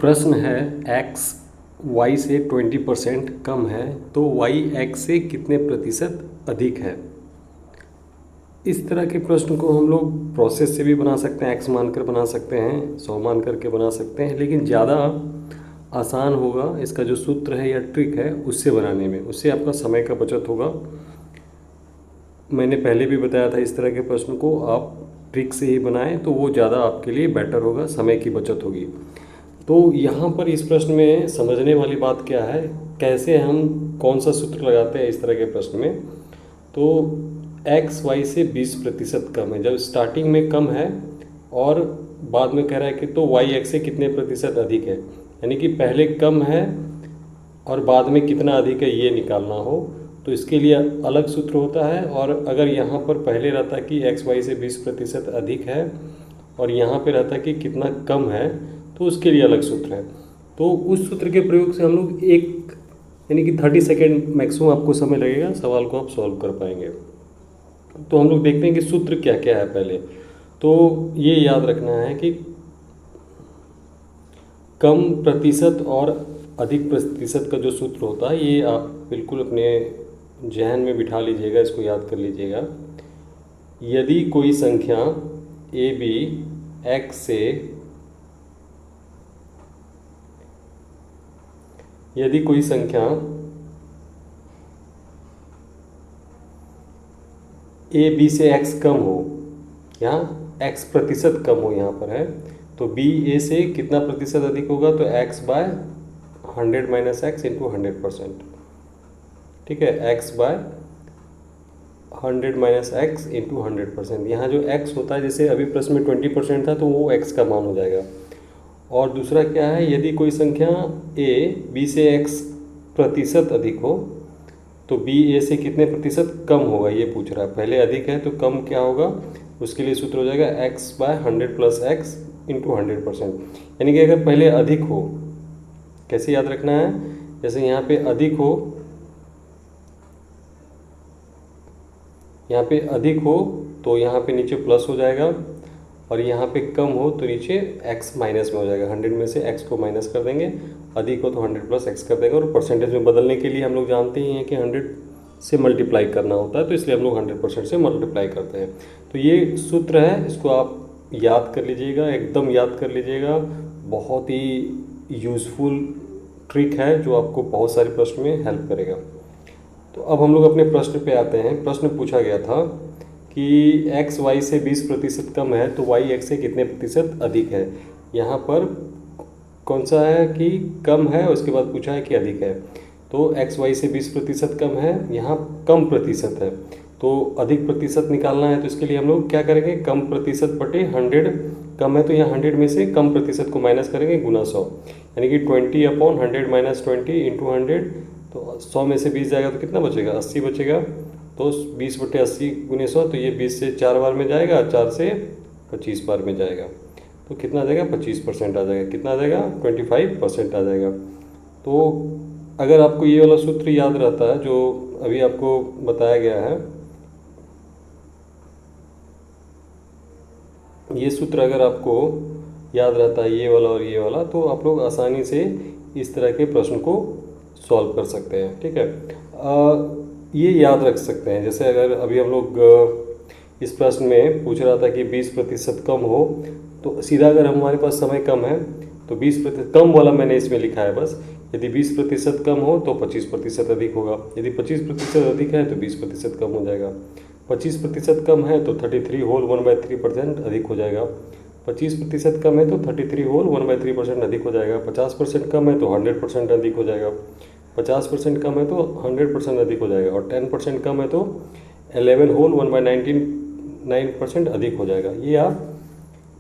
प्रश्न है x y से 20% कम है तो y x से कितने प्रतिशत अधिक है। इस तरह के प्रश्न को हम लोग प्रोसेस से भी बना सकते हैं, x मानकर बना सकते हैं, 100 मान करके बना सकते हैं, लेकिन ज़्यादा आसान होगा इसका जो सूत्र है या ट्रिक है उससे बनाने में, उससे आपका समय का बचत होगा। मैंने पहले भी बताया था इस तरह के प्रश्न को आप ट्रिक से ही बनाएं तो वो ज़्यादा आपके लिए बेटर होगा, समय की बचत होगी। तो यहाँ पर इस प्रश्न में समझने वाली बात क्या है, कैसे हम कौन सा सूत्र लगाते हैं इस तरह के प्रश्न में। तो x y से 20% कम है, जब स्टार्टिंग में कम है और बाद में कह रहा है कि तो y x से कितने प्रतिशत अधिक है, यानी कि पहले कम है और बाद में कितना अधिक है ये निकालना हो तो इसके लिए अलग सूत्र होता है। और अगर यहाँ पर पहले रहता कि x y से 20% अधिक है और यहाँ पे रहता कि कितना कम है तो उसके लिए अलग सूत्र है। तो उस सूत्र के प्रयोग से हम लोग यानी कि 30 सेकेंड मैक्सिमम आपको समय लगेगा, सवाल को आप सॉल्व कर पाएंगे। तो हम लोग देखते हैं कि सूत्र क्या क्या है। पहले तो ये याद रखना है कि कम प्रतिशत और अधिक प्रतिशत का जो सूत्र होता है ये आप बिल्कुल अपने जहन में बिठा लीजिएगा, इसको याद कर लीजिएगा। यदि कोई संख्या ए बी एक्स से यदि कोई संख्या ए बी से x कम हो, यहाँ x प्रतिशत कम हो यहाँ पर है, तो b a से कितना प्रतिशत अधिक होगा, तो x by 100 minus x into 100%। ठीक है, x by 100 minus x into 100%। यहाँ जो x होता है, जैसे अभी प्रश्न में 20% था तो वो x का मान हो जाएगा। और दूसरा क्या है, यदि कोई संख्या a b से x प्रतिशत अधिक हो तो b a से कितने प्रतिशत कम होगा ये पूछ रहा है। पहले अधिक है तो कम क्या होगा, उसके लिए सूत्र हो जाएगा x by 100 plus x into 100%। यानी कि अगर पहले अधिक हो, कैसे याद रखना है, जैसे यहाँ पे अधिक हो, यहाँ पे अधिक हो तो यहाँ पे नीचे प्लस हो जाएगा और यहाँ पे कम हो तो नीचे x माइनस में हो जाएगा। 100 में से x को माइनस कर देंगे, अधिक हो तो 100 प्लस x कर देंगे। और परसेंटेज में बदलने के लिए हम लोग जानते ही हैं कि 100 से मल्टीप्लाई करना होता है, तो इसलिए हम लोग 100% से मल्टीप्लाई करते हैं। तो ये सूत्र है, इसको आप याद कर लीजिएगा, एकदम याद कर लीजिएगा। बहुत ही यूज़फुल ट्रिक है जो आपको बहुत सारे प्रश्न में हेल्प करेगा। तो अब हम लोग अपने प्रश्न पे आते हैं। प्रश्न पूछा गया था कि x y से 20% कम है तो y x से कितने प्रतिशत अधिक है। यहाँ पर कौन सा है कि कम है, उसके बाद पूछा है कि अधिक है। तो x y से 20% कम है, यहाँ कम प्रतिशत है, तो अधिक प्रतिशत निकालना है। तो इसके लिए हम लोग क्या करेंगे, कम प्रतिशत बटे 100, कम है तो यहाँ 100 में से कम प्रतिशत को माइनस करेंगे गुना 100, यानी कि 20/100 माइनस 20 इंटू 100। तो 100 में से 20 जाएगा तो कितना बचेगा, 80 बचेगा। तो 20/80 गुने 100, तो ये 20 से 4 बार में जाएगा, 4 से 25 बार में जाएगा, तो कितना आ जाएगा, 25% आ जाएगा। कितना आ जाएगा, 25% आ जाएगा। तो अगर आपको ये वाला सूत्र याद रहता है जो अभी आपको बताया गया है, ये सूत्र अगर आपको याद रहता है ये वाला और ये वाला, तो आप लोग आसानी से इस तरह के प्रश्न को सॉल्व कर सकते हैं। ठीक है, ये याद रख सकते हैं। जैसे अगर अभी हम लोग इस प्रश्न में पूछ रहा था कि 20% कम हो, तो सीधा अगर हमारे पास समय कम है तो 20% कम वाला मैंने इसमें लिखा है बस। यदि 20% कम हो तो 25% अधिक होगा, यदि 25% अधिक है तो 20% कम हो जाएगा। 25% कम है तो 33 होल 1/3% अधिक हो जाएगा। 25% कम है तो 33 होल 1/3% अधिक हो जाएगा। 50% कम है तो 100% अधिक हो जाएगा। 50% कम है तो 100% अधिक हो जाएगा। और 10% कम है तो 11 होल 1/99% अधिक हो जाएगा। ये आप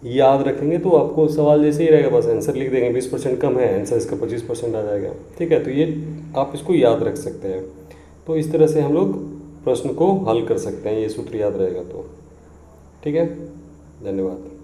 याद रखेंगे तो आपको सवाल जैसे ही रहेगा, बस आंसर लिख देंगे, 20% कम है, आंसर इसका 25% आ जाएगा। ठीक है, तो ये आप इसको याद रख सकते हैं। तो इस तरह से हम लोग प्रश्न को हल कर सकते हैं, ये सूत्र याद रहेगा तो। ठीक है, धन्यवाद।